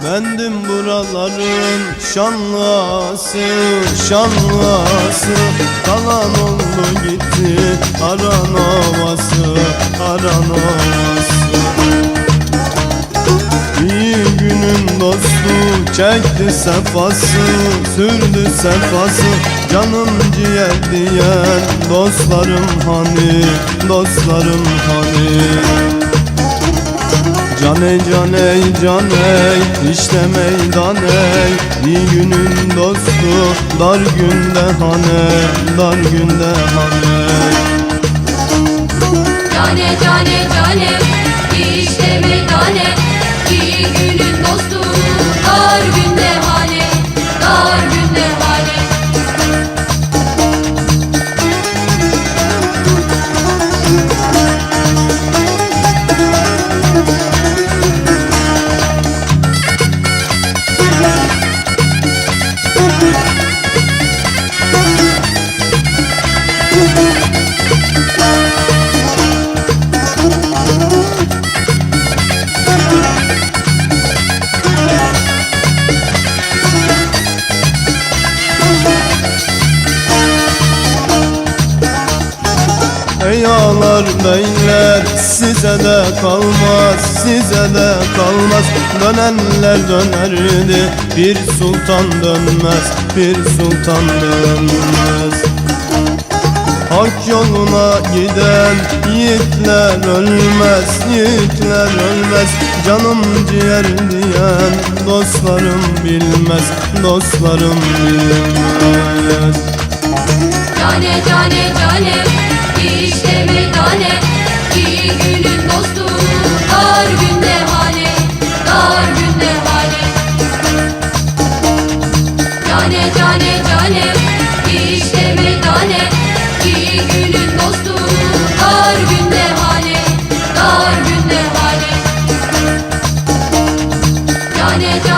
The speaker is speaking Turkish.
Bendim buraların şanlısı, şanlısı. Kalan oldu gitti Aran Ovası, Aran Ovası. İyi günün dostu çekti sefası, sürdü sefası. Canım ciğer diyen dostlarım hani, dostlarım hani. Caney caney caney işte meydan ey. İyi günün dostu dar günde hane, dar günde hane. Cane cane cane işte meydane. İyi günün dostu dar günde hane, dar günde hane. Ey ağalar beyler size de kalmaz, size de kalmaz. Dönenler dönerdi bir sultan dönmez, bir sultan dönmez. Hak yoluna giden yiğitler ölmez, yiğitler ölmez. Canım ciğer diyen dostlarım bilmez, dostlarım bilmez. Cane cane cane işte meydane. İyi günün dostu dar günde hane, dar günde hane. Cane cane cane işte meydane. İyi günün dostu dar günde hane, dar günde hane. Cane cane